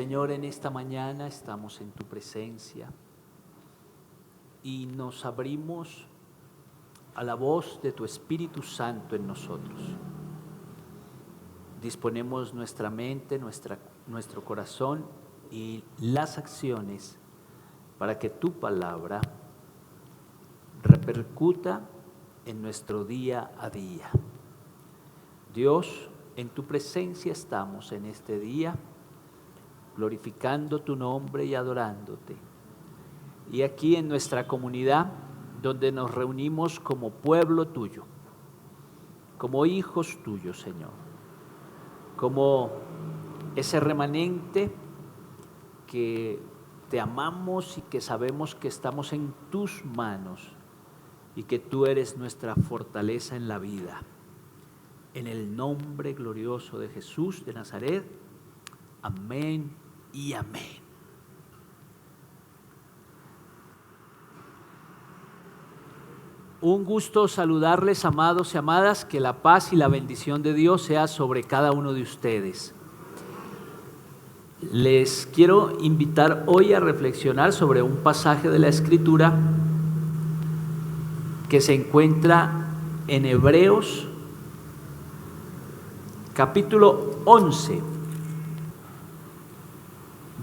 Señor, en esta mañana estamos en tu presencia y nos abrimos a la voz de tu Espíritu Santo en nosotros. Disponemos nuestra mente, nuestro corazón y las acciones para que tu palabra repercuta en nuestro día a día. Dios, en tu presencia estamos en este día, glorificando tu nombre y adorándote. Y aquí en nuestra comunidad, donde nos reunimos como pueblo tuyo, como hijos tuyos, Señor, como ese remanente que te amamos y que sabemos que estamos en tus manos y que tú eres nuestra fortaleza en la vida. En el nombre glorioso de Jesús de Nazaret, amén y amén. Un gusto saludarles, amados y amadas, que la paz y la bendición de Dios sea sobre cada uno de ustedes. Les quiero invitar hoy a reflexionar sobre un pasaje de la Escritura que se encuentra en Hebreos capítulo 11,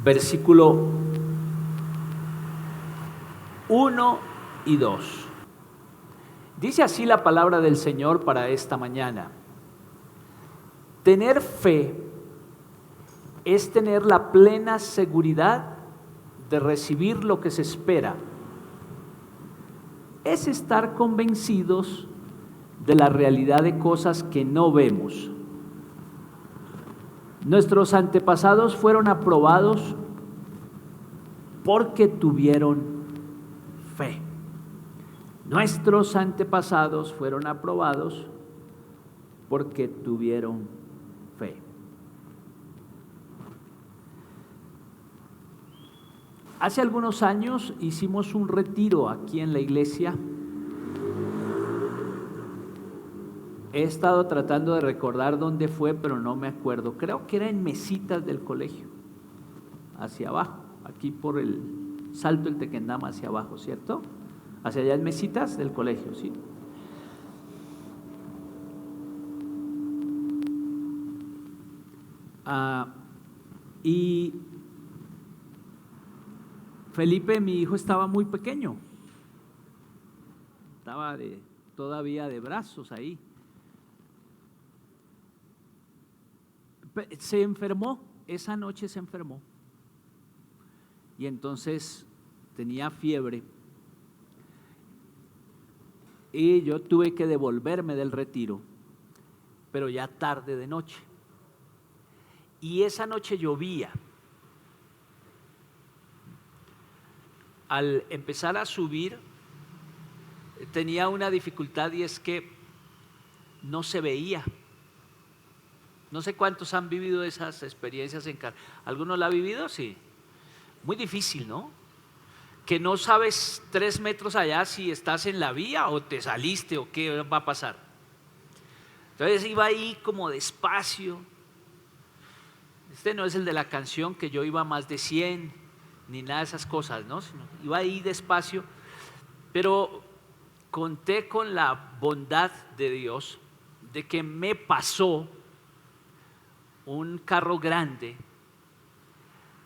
versículo 1 y 2. Dice así la palabra del Señor para esta mañana: tener fe es tener la plena seguridad de recibir lo que se espera. Es estar convencidos de la realidad de cosas que no vemos. Nuestros antepasados fueron aprobados porque tuvieron fe. Nuestros antepasados fueron aprobados porque tuvieron fe. Hace algunos años hicimos un retiro aquí en la iglesia. He estado tratando de recordar dónde fue, pero no me acuerdo. Creo que era en Mesitas del colegio, hacia abajo, aquí por el Salto del Tequendama hacia abajo, ¿cierto? Hacia allá en Mesitas del colegio, ¿sí? Y Felipe, mi hijo, estaba muy pequeño. Estaba todavía de brazos ahí. Se enfermó, esa noche se enfermó. Y entonces tenía fiebre. Y yo tuve que devolverme del retiro, pero ya tarde de noche. Y esa noche llovía. Al empezar a subir, tenía una dificultad, y es que no se veía. No sé cuántos han vivido esas experiencias en carne. ¿Alguno la ha vivido? Sí. Muy difícil, ¿no? Que no sabes 3 metros allá si estás en la vía o te saliste o qué va a pasar. Entonces iba ahí como despacio. Este no es el de la canción que yo iba más de 100 ni nada de esas cosas, ¿no? Sino iba ahí despacio, pero conté con la bondad de Dios de que me pasó un carro grande,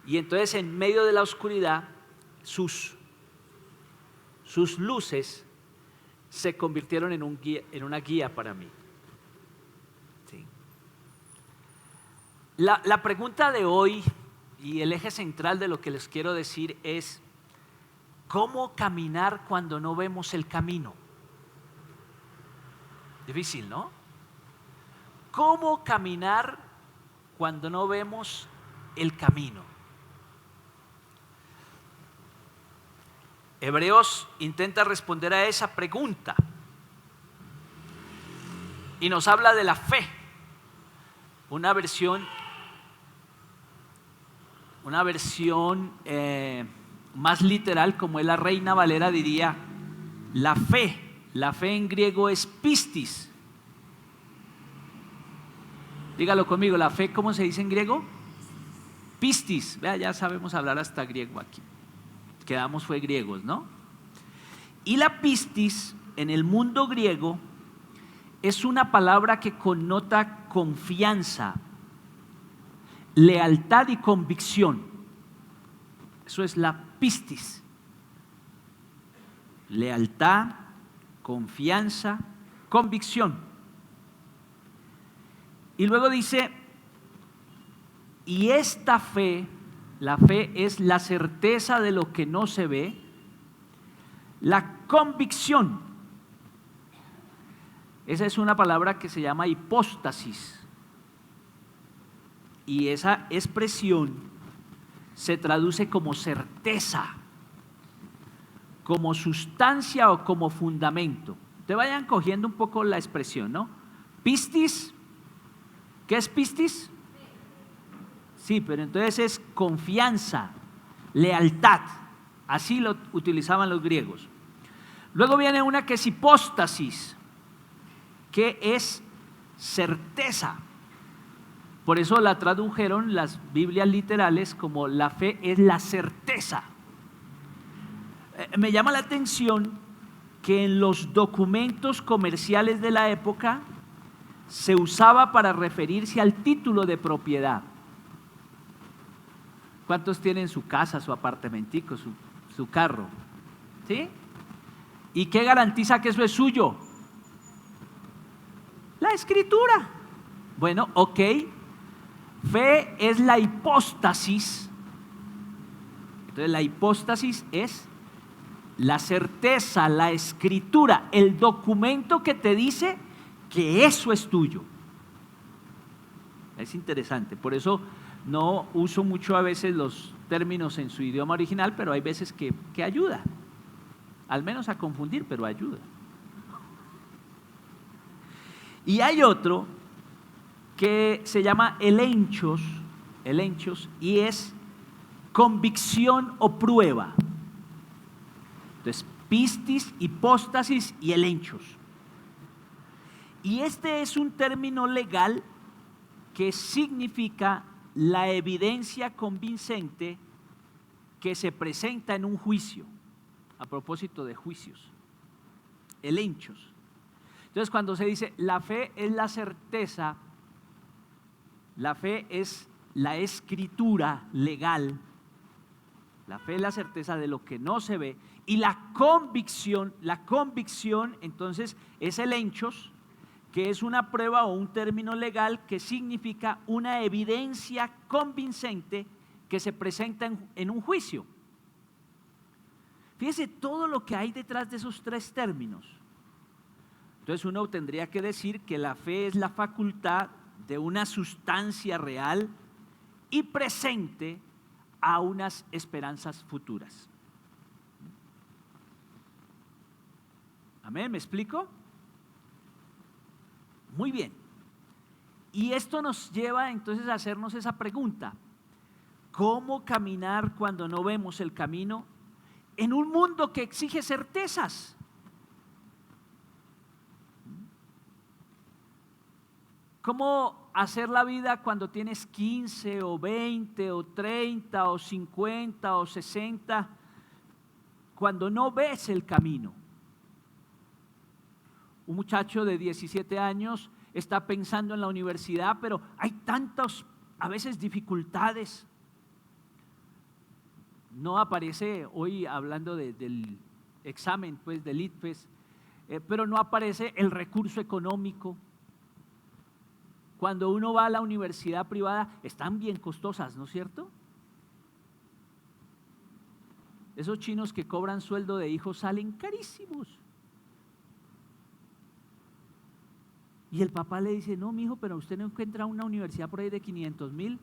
y entonces en medio de la oscuridad sus luces se convirtieron en una guía para mí. Sí. La pregunta de hoy y el eje central de lo que les quiero decir es: ¿cómo caminar cuando no vemos el camino? Difícil, ¿no? ¿Cómo caminar cuando no vemos el camino? Hebreos intenta responder a esa pregunta y nos habla de la fe. Una versión más literal, como es la Reina Valera, diría: la fe en griego es pistis. Dígalo conmigo, la fe, ¿cómo se dice en griego? Pistis, vea, ya sabemos hablar hasta griego aquí. Quedamos fue griegos, ¿no? Y la pistis en el mundo griego es una palabra que connota confianza, lealtad y convicción. Eso es la pistis. Lealtad, confianza, convicción. Y luego dice, y esta fe, la fe es la certeza de lo que no se ve, la convicción. Esa es una palabra que se llama hipóstasis. Y esa expresión se traduce como certeza, como sustancia o como fundamento. Te vayan cogiendo un poco la expresión, ¿no? Pistis, ¿qué es pistis? Sí, pero entonces es confianza, lealtad, así lo utilizaban los griegos. Luego viene una que es hipóstasis, que es certeza. Por eso la tradujeron las Biblias literales como la fe es la certeza. Me llama la atención que en los documentos comerciales de la época se usaba para referirse al título de propiedad. ¿Cuántos tienen su casa, su apartamentico, su carro? ¿Sí? ¿Y qué garantiza que eso es suyo? La escritura. Bueno, ok. Fe es la hipóstasis. Entonces la hipóstasis es la certeza, la escritura, el documento que te dice que eso es tuyo. Es interesante, por eso no uso mucho a veces los términos en su idioma original, pero hay veces que ayuda, al menos a confundir, pero ayuda. Y hay otro que se llama elenchos, y es convicción o prueba. Entonces, pistis, hipóstasis y elenchos. Y este es un término legal que significa la evidencia convincente que se presenta en un juicio, a propósito de juicios, elenchos. Entonces, cuando se dice la fe es la certeza, la fe es la escritura legal, la fe es la certeza de lo que no se ve, y la convicción entonces es elenchos, que es una prueba o un término legal que significa una evidencia convincente que se presenta en un juicio. Fíjese todo lo que hay detrás de esos tres términos. Entonces uno tendría que decir que la fe es la facultad de una sustancia real y presente a unas esperanzas futuras. ¿Amén? ¿Me explico? Muy bien. Y esto nos lleva entonces a hacernos esa pregunta: ¿cómo caminar cuando no vemos el camino en un mundo que exige certezas? ¿Cómo hacer la vida cuando tienes 15 o 20 o 30 o 50 o 60, cuando no ves el camino? Un muchacho de 17 años está pensando en la universidad, pero hay tantas, a veces, dificultades. No aparece, hoy hablando del examen, pues, del ITFES, pero no aparece el recurso económico. Cuando uno va a la universidad privada, están bien costosas, ¿no es cierto? Esos chinos que cobran sueldo de hijo salen carísimos. Y el papá le dice: no, mijo, pero usted no encuentra una universidad por ahí de 500,000.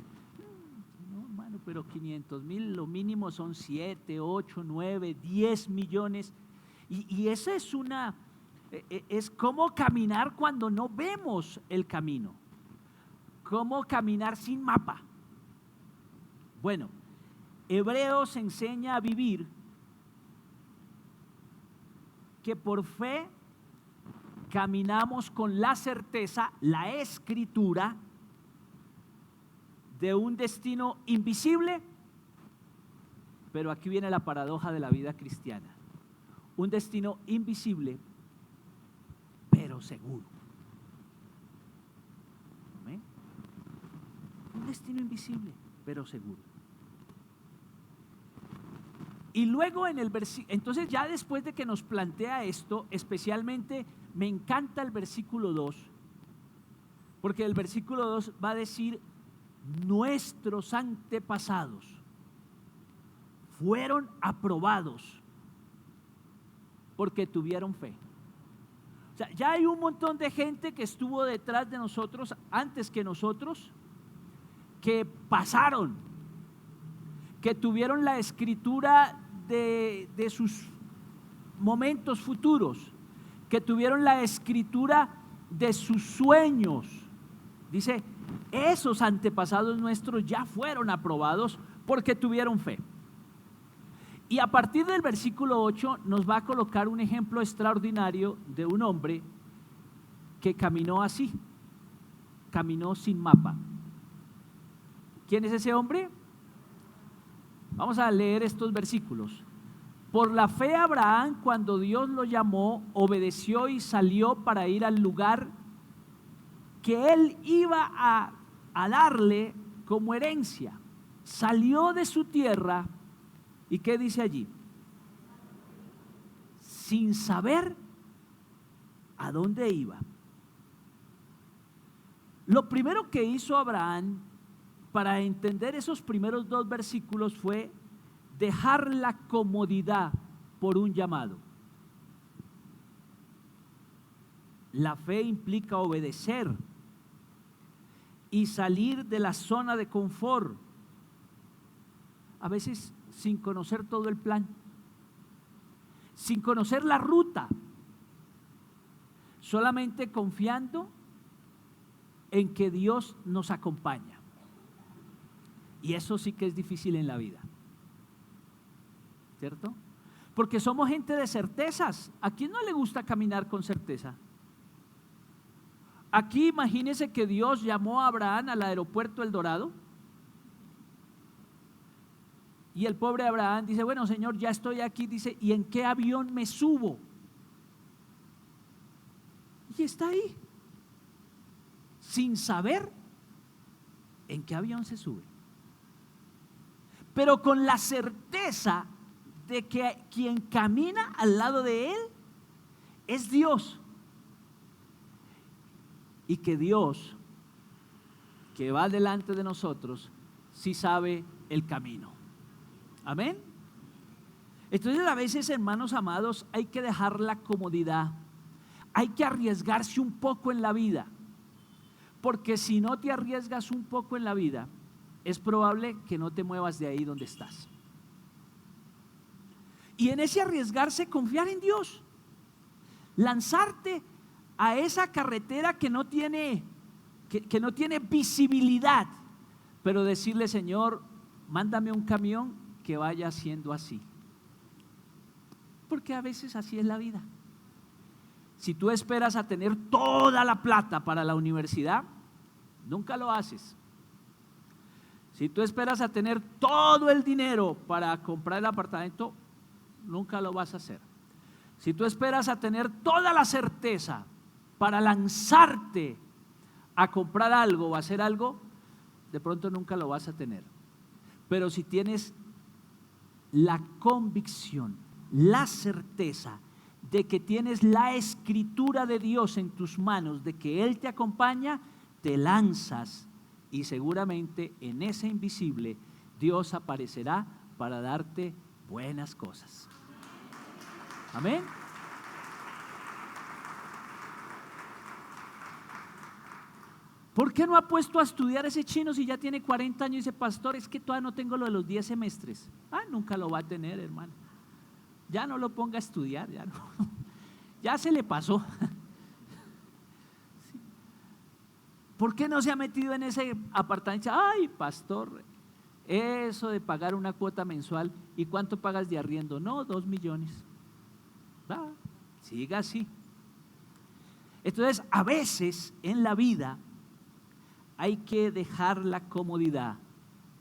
No, hermano, pero 500,000, lo mínimo son 7, 8, 9, 10 millones. Y esa es cómo caminar cuando no vemos el camino. ¿Cómo caminar sin mapa? Bueno, Hebreos enseña a vivir que por fe caminamos con la certeza, la escritura, de un destino invisible, pero aquí viene la paradoja de la vida cristiana. Un destino invisible, pero seguro. ¿Amén? Un destino invisible, pero seguro. Y luego en el versículo, entonces ya después de que nos plantea esto, especialmente me encanta el versículo 2, porque el versículo 2 va a decir: nuestros antepasados fueron aprobados porque tuvieron fe. O sea, ya hay un montón de gente que estuvo detrás de nosotros, antes que nosotros, que pasaron, que tuvieron la escritura de sus momentos futuros, que tuvieron la escritura de sus sueños. Dice, esos antepasados nuestros ya fueron aprobados porque tuvieron fe. Y a partir del versículo 8 nos va a colocar un ejemplo extraordinario de un hombre que caminó así, caminó sin mapa. ¿Quién es ese hombre? Vamos a leer estos versículos. Por la fe Abraham, cuando Dios lo llamó, obedeció y salió para ir al lugar que él iba a darle como herencia. Salió de su tierra. ¿Y qué dice allí? Sin saber a dónde iba. Lo primero que hizo Abraham para entender esos primeros dos versículos fue dejar la comodidad por un llamado. La fe implica obedecer y salir de la zona de confort, a veces sin conocer todo el plan, sin conocer la ruta, solamente confiando en que Dios nos acompaña. Y eso sí que es difícil en la vida, ¿cierto? Porque somos gente de certezas. ¿A quién no le gusta caminar con certeza? Aquí imagínese que Dios llamó a Abraham al aeropuerto El Dorado y el pobre Abraham dice, bueno, Señor, ya estoy aquí, dice, ¿y en qué avión me subo? Y está ahí, sin saber en qué avión se sube, pero con la certeza de que quien camina al lado de él es Dios, y que Dios, que va delante de nosotros, sí sabe el camino. Amén. Entonces a veces, hermanos amados, hay que dejar la comodidad, hay que arriesgarse un poco en la vida, porque si no te arriesgas un poco en la vida, es probable que no te muevas de ahí donde estás. Y en ese arriesgarse, confiar en Dios, lanzarte a esa carretera que no tiene visibilidad, pero decirle, Señor, mándame un camión que vaya siendo así, porque a veces así es la vida. Si tú esperas a tener toda la plata para la universidad, nunca lo haces. Si tú esperas a tener todo el dinero para comprar el apartamento, nunca lo vas a hacer. Si tú esperas a tener toda la certeza para lanzarte a comprar algo o hacer algo, de pronto nunca lo vas a tener. Pero si tienes la convicción, la certeza de que tienes la escritura de Dios en tus manos, de que Él te acompaña, te lanzas y seguramente en ese invisible Dios aparecerá para darte buenas cosas. Amén. ¿Por qué no ha puesto a estudiar ese chino si ya tiene 40 años y dice, pastor, es que todavía no tengo lo de los 10 semestres? Nunca lo va a tener, hermano. Ya no lo ponga a estudiar, ya no. Ya se le pasó. Sí. ¿Por qué no se ha metido en ese apartamento? Ay, pastor, eso de pagar una cuota mensual, ¿y cuánto pagas de arriendo? No, 2 millones. Siga así. Entonces, a veces en la vida hay que dejar la comodidad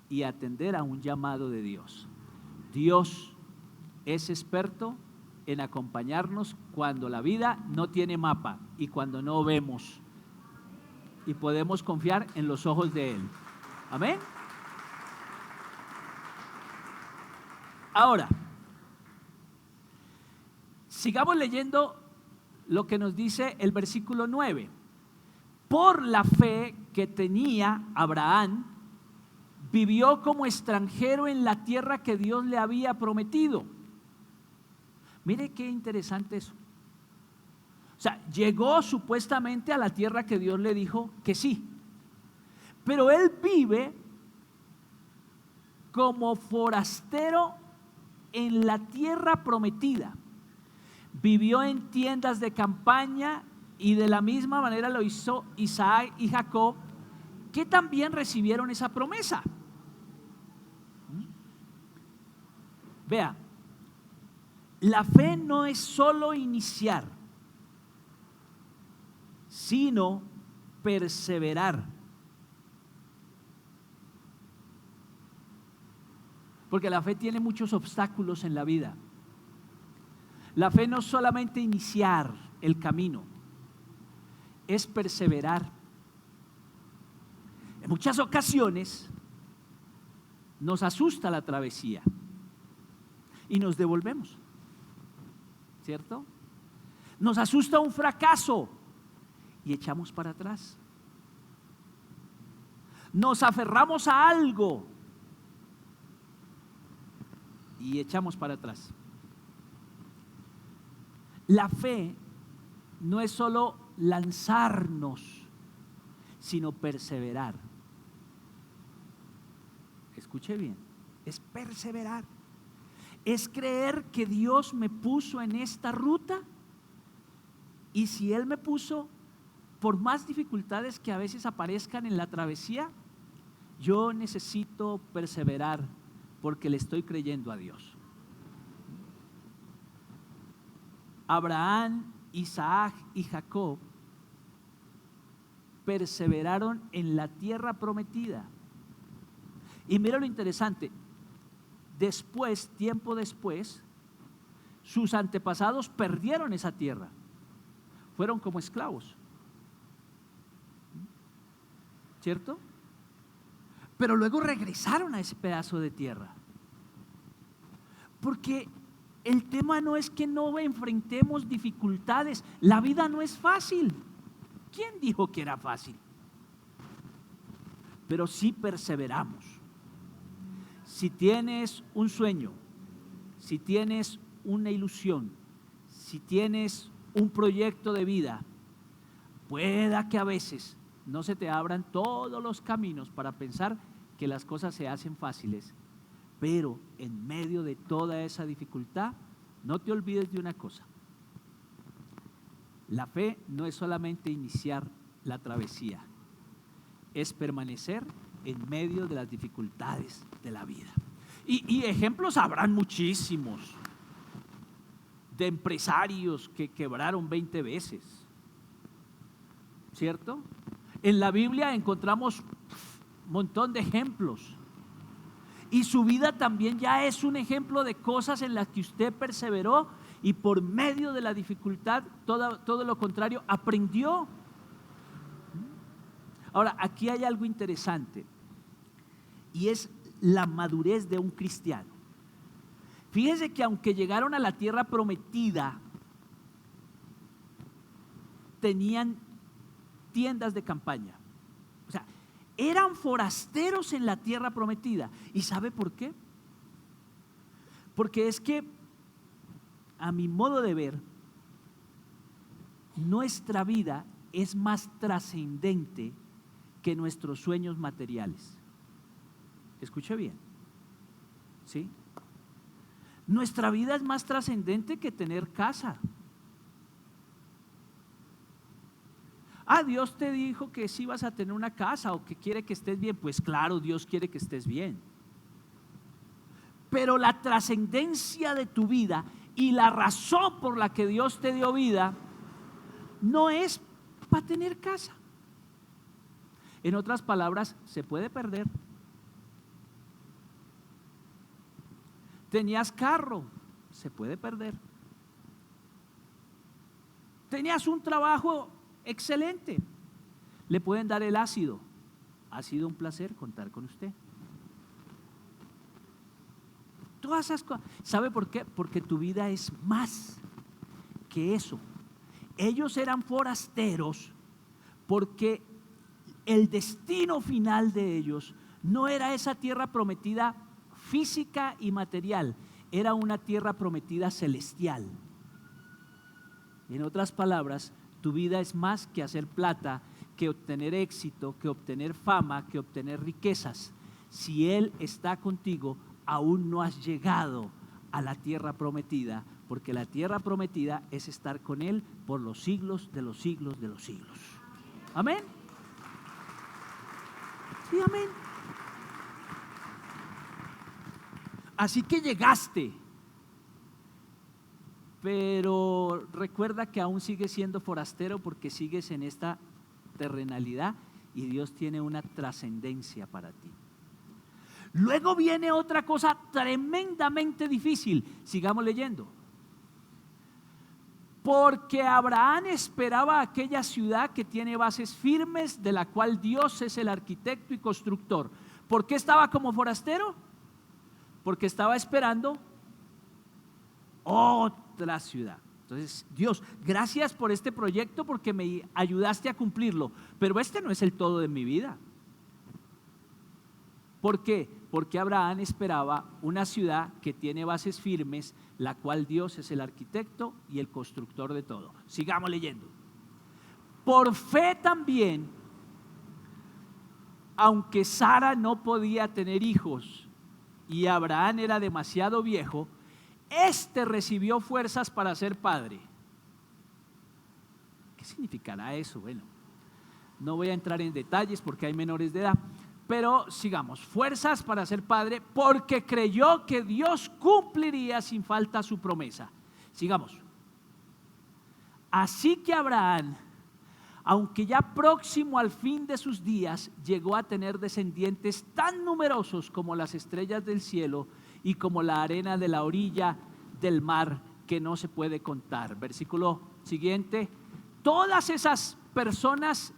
y atender a un llamado de Dios. Dios es experto en acompañarnos cuando la vida no tiene mapa y cuando no vemos, y podemos confiar en los ojos de Él. Amén. Ahora, sigamos leyendo lo que nos dice el versículo 9. Por la fe que tenía Abraham, vivió como extranjero en la tierra que Dios le había prometido. Mire qué interesante eso. O sea, llegó supuestamente a la tierra que Dios le dijo que sí, pero él vive como forastero en la tierra prometida. Vivió en tiendas de campaña y de la misma manera lo hizo Isaac y Jacob, que también recibieron esa promesa. Vea, la fe no es solo iniciar, sino perseverar. Porque la fe tiene muchos obstáculos en la vida. La fe no es solamente iniciar el camino, es perseverar. En muchas ocasiones nos asusta la travesía y nos devolvemos, ¿cierto? Nos asusta un fracaso y echamos para atrás. Nos aferramos a algo y echamos para atrás. La fe no es solo lanzarnos, sino perseverar. Escuche bien, es perseverar. Es creer que Dios me puso en esta ruta, y si Él me puso, por más dificultades que a veces aparezcan en la travesía, yo necesito perseverar porque le estoy creyendo a Dios. Abraham, Isaac y Jacob perseveraron en la tierra prometida. Y mira lo interesante, después, tiempo después, sus antepasados perdieron esa tierra, fueron como esclavos, ¿cierto? Pero luego regresaron a ese pedazo de tierra, porque el tema no es que no enfrentemos dificultades, la vida no es fácil. ¿Quién dijo que era fácil? Pero sí perseveramos. Si tienes un sueño, si tienes una ilusión, si tienes un proyecto de vida, pueda que a veces no se te abran todos los caminos para pensar que las cosas se hacen fáciles, pero en medio de toda esa dificultad, no te olvides de una cosa: la fe no es solamente iniciar la travesía, es permanecer en medio de las dificultades de la vida. Y ejemplos habrán muchísimos de empresarios que quebraron 20 veces, ¿cierto? En la Biblia encontramos un montón de ejemplos, y su vida también ya es un ejemplo de cosas en las que usted perseveró y por medio de la dificultad, todo lo contrario, aprendió. Ahora, aquí hay algo interesante, y es la madurez de un cristiano. Fíjese que aunque llegaron a la tierra prometida, tenían tiendas de campaña. O sea, eran forasteros en la tierra prometida. ¿Y sabe por qué? Porque es que, a mi modo de ver, nuestra vida es más trascendente que nuestros sueños materiales. Escuche bien, ¿sí? Nuestra vida es más trascendente que tener casa. Dios te dijo que sí vas a tener una casa o que quiere que estés bien. Pues claro, Dios quiere que estés bien. Pero la trascendencia de tu vida y la razón por la que Dios te dio vida no es para tener casa. En otras palabras, se puede perder. Tenías carro, se puede perder. Tenías un trabajo excelente, le pueden dar el ácido. Ha sido un placer contar con usted. Todas esas cosas. ¿Sabe por qué? Porque tu vida es más que eso. Ellos eran forasteros porque el destino final de ellos no era esa tierra prometida física y material, era una tierra prometida celestial. En otras palabras, tu vida es más que hacer plata, que obtener éxito, que obtener fama, que obtener riquezas. Si Él está contigo, aún no has llegado a la tierra prometida, porque la tierra prometida es estar con Él por los siglos de los siglos de los siglos. Amén. Sí, amén. Así que llegaste, pero recuerda que aún sigues siendo forastero porque sigues en esta terrenalidad y Dios tiene una trascendencia para ti. Luego viene otra cosa tremendamente difícil. Sigamos leyendo. Porque Abraham esperaba aquella ciudad que tiene bases firmes, de la cual Dios es el arquitecto y constructor. ¿Por qué estaba como forastero? Porque estaba esperando otra ciudad. Entonces, Dios, gracias por este proyecto porque me ayudaste a cumplirlo, pero este no es el todo de mi vida. ¿Por qué? Porque Abraham esperaba una ciudad que tiene bases firmes, la cual Dios es el arquitecto y el constructor de todo. Sigamos leyendo. Por fe también, aunque Sara no podía tener hijos y Abraham era demasiado viejo, este recibió fuerzas para ser padre. ¿Qué significará eso? Bueno, no voy a entrar en detalles porque hay menores de edad, pero sigamos. Fuerzas para ser padre porque creyó que Dios cumpliría sin falta su promesa. Sigamos. Así que Abraham, aunque ya próximo al fin de sus días, llegó a tener descendientes tan numerosos como las estrellas del cielo y como la arena de la orilla del mar, que no se puede contar. Versículo siguiente. Todas esas personas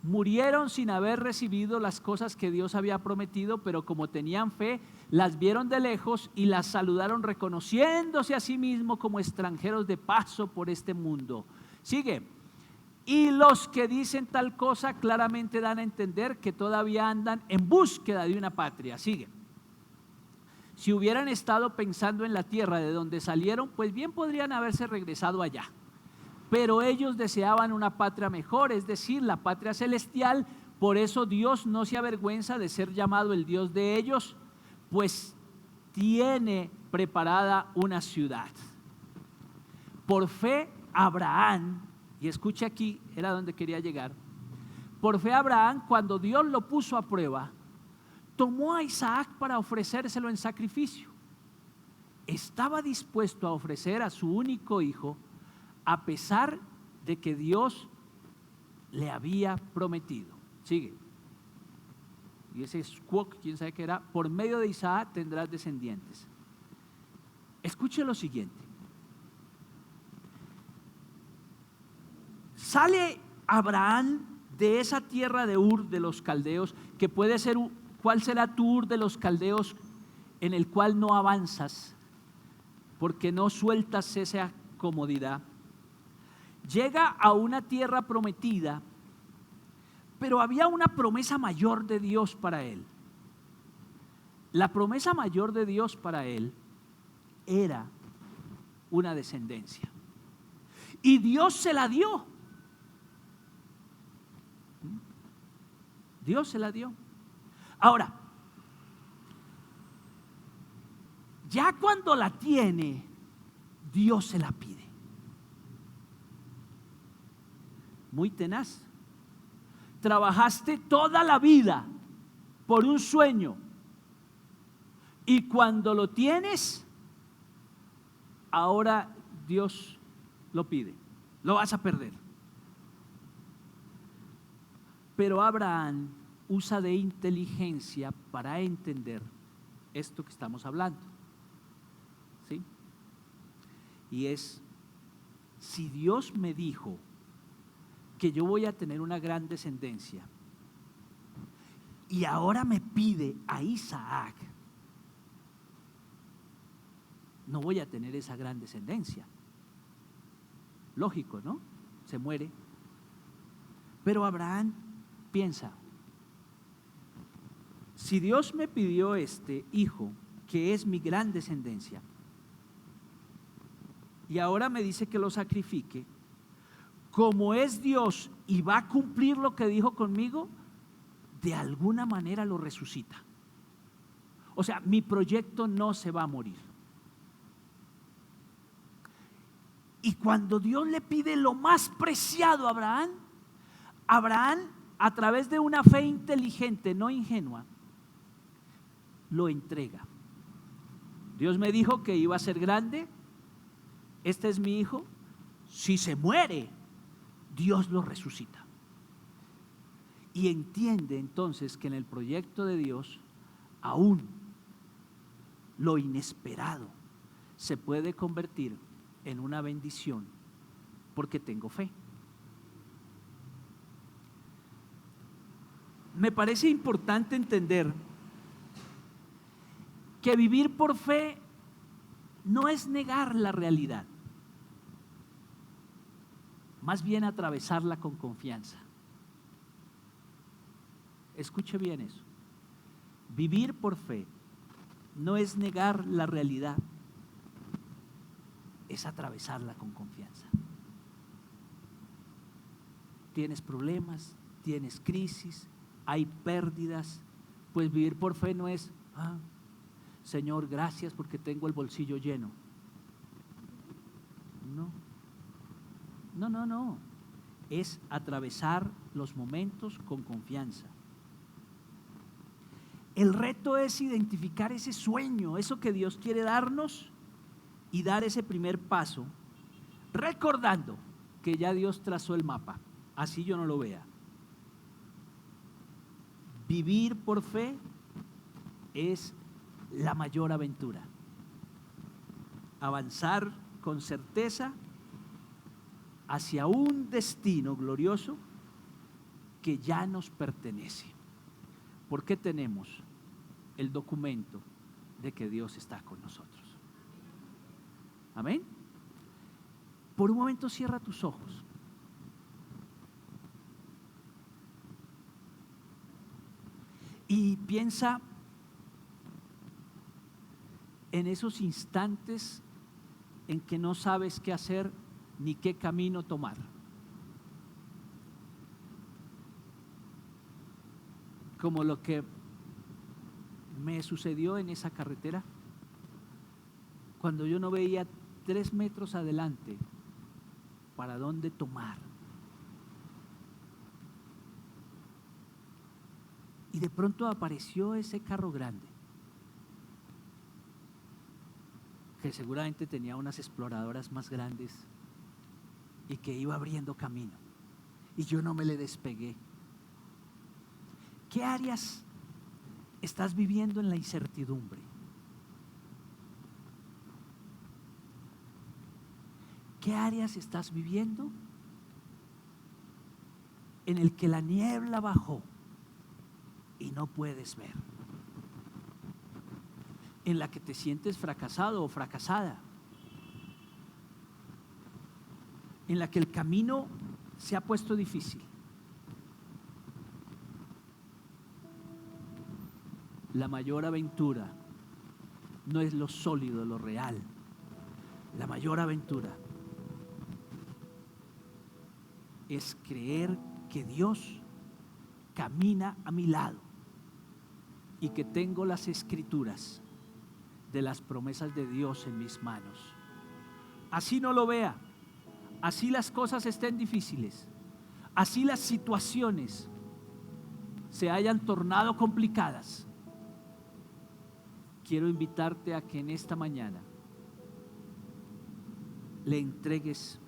murieron sin haber recibido las cosas que Dios había prometido, pero como tenían fe, las vieron de lejos y las saludaron, reconociéndose a sí mismos como extranjeros de paso por este mundo. Sigue. Y los que dicen tal cosa claramente dan a entender que todavía andan en búsqueda de una patria. Sigue. Si hubieran estado pensando en la tierra de donde salieron, pues bien podrían haberse regresado allá. Pero ellos deseaban una patria mejor, es decir, la patria celestial. Por eso Dios no se avergüenza de ser llamado el Dios de ellos, pues tiene preparada una ciudad. Por fe Abraham, y escuche aquí, era donde quería llegar. Por fe Abraham, cuando Dios lo puso a prueba, tomó a Isaac para ofrecérselo en sacrificio. Estaba dispuesto a ofrecer a su único hijo, a pesar de que Dios le había prometido. Sigue. Y ese es quién sabe qué era. Por medio de Isaac tendrás descendientes. Escuche lo siguiente. Sale Abraham de esa tierra de Ur de los caldeos, que puede ser, ¿cuál será tu Ur de los caldeos en el cual no avanzas? Porque no sueltas esa comodidad. Llega a una tierra prometida, pero había una promesa mayor de Dios para él. La promesa mayor de Dios para él era una descendencia. Y Dios se la dio. Dios se la dio. Ahora, ya cuando la tiene, Dios se la pide. Muy tenaz. Trabajaste toda la vida por un sueño y cuando lo tienes, ahora Dios lo pide. Lo vas a perder. Pero Abraham usa de inteligencia para entender esto que estamos hablando, ¿sí? Y es, si Dios me dijo que yo voy a tener una gran descendencia y ahora me pide a Isaac, no voy a tener esa gran descendencia. Lógico, ¿no? Se muere. Pero Abraham piensa, si Dios me pidió este hijo, que es mi gran descendencia, y ahora me dice que lo sacrifique, como es Dios y va a cumplir lo que dijo conmigo, de alguna manera lo resucita. O sea, mi proyecto no se va a morir. Y cuando Dios le pide lo más preciado a Abraham, Abraham, a través de una fe inteligente, no ingenua, lo entrega. Dios me dijo que iba a ser grande, este es mi hijo, si se muere, Dios lo resucita. Y entiende entonces que en el proyecto de Dios, aún lo inesperado se puede convertir en una bendición porque tengo fe. Me parece importante entender que vivir por fe no es negar la realidad, más bien atravesarla con confianza. Escuche bien eso. Vivir por fe no es negar la realidad, es atravesarla con confianza. Tienes problemas, tienes crisis, hay pérdidas, pues vivir por fe no es, Señor, gracias porque tengo el bolsillo lleno. No, es atravesar los momentos con confianza. El reto es identificar ese sueño, eso que Dios quiere darnos, y dar ese primer paso, recordando que ya Dios trazó el mapa, así yo no lo vea. Vivir por fe es la mayor aventura. Avanzar con certeza hacia un destino glorioso que ya nos pertenece, porque tenemos el documento de que Dios está con nosotros. Amén. Por un momento cierra tus ojos. Y piensa en esos instantes en que no sabes qué hacer ni qué camino tomar. Como lo que me sucedió en esa carretera, cuando yo no veía 3 metros adelante para dónde tomar. Y de pronto apareció ese carro grande, que seguramente tenía unas exploradoras más grandes y que iba abriendo camino, y yo no me le despegué. ¿Qué áreas estás viviendo en la incertidumbre? ¿Qué áreas estás viviendo en el que la niebla bajó y no puedes ver? En la que te sientes fracasado o fracasada, en la que el camino se ha puesto difícil. La mayor aventura no es lo sólido, lo real. La mayor aventura es creer que Dios camina a mi lado y que tengo las escrituras de las promesas de Dios en mis manos. Así no lo vea, así las cosas estén difíciles, así las situaciones se hayan tornado complicadas. Quiero invitarte a que en esta mañana le entregues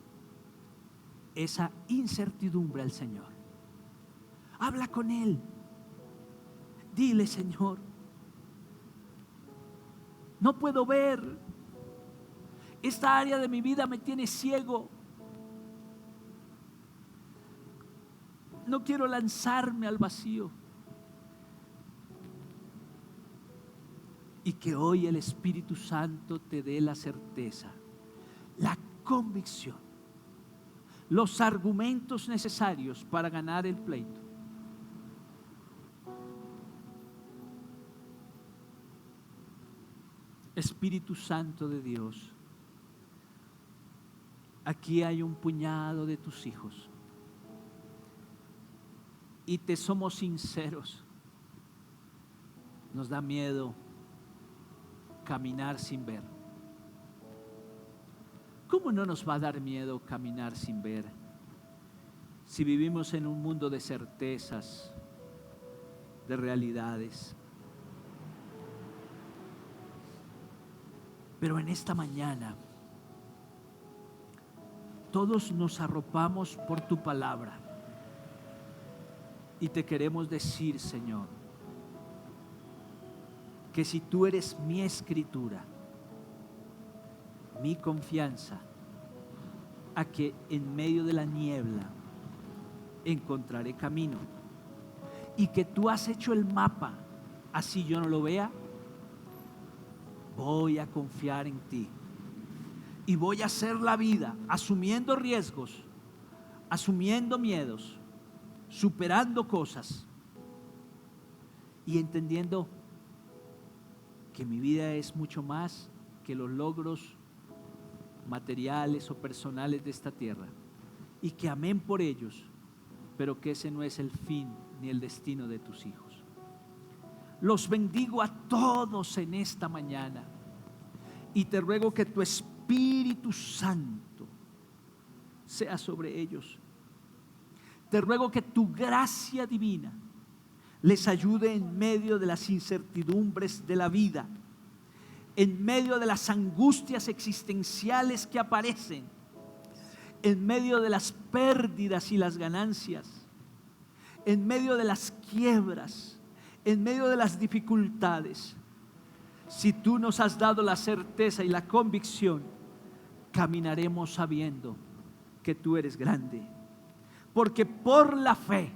esa incertidumbre al Señor. Habla con Él, Dile, Señor, no puedo ver. Esta área de mi vida me tiene ciego. No quiero lanzarme al vacío. Y que hoy el Espíritu Santo te dé la certeza, la convicción, los argumentos necesarios para ganar el pleito. Espíritu Santo de Dios, aquí hay un puñado de tus hijos y te somos sinceros. Nos da miedo caminar sin ver. ¿Cómo no nos va a dar miedo caminar sin ver si vivimos en un mundo de certezas, de realidades? Pero en esta mañana todos nos arropamos por tu palabra y te queremos decir, Señor, que si tú eres mi escritura, mi confianza, a que en medio de la niebla encontraré camino, y que tú has hecho el mapa, así yo no lo vea, voy a confiar en ti y voy a hacer la vida asumiendo riesgos, asumiendo miedos, superando cosas y entendiendo que mi vida es mucho más que los logros materiales o personales de esta tierra, y que amén por ellos, pero que ese no es el fin ni el destino de tus hijos. Los bendigo a todos en esta mañana y te ruego que tu Espíritu Santo sea sobre ellos. Te ruego que tu gracia divina les ayude en medio de las incertidumbres de la vida, en medio de las angustias existenciales que aparecen, en medio de las pérdidas y las ganancias, en medio de las quiebras, en medio de las dificultades. Si tú nos has dado la certeza y la convicción, caminaremos sabiendo que tú eres grande, porque por la fe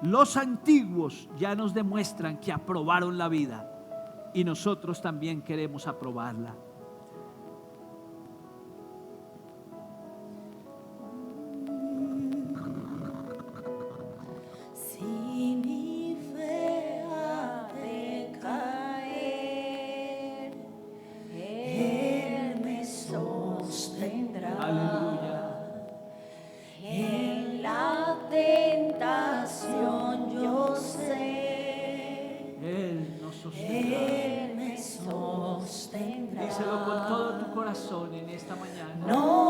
los antiguos ya nos demuestran que aprobaron la vida y nosotros también queremos aprobarla. Él me sostendrá. Díselo con todo tu corazón en esta mañana. No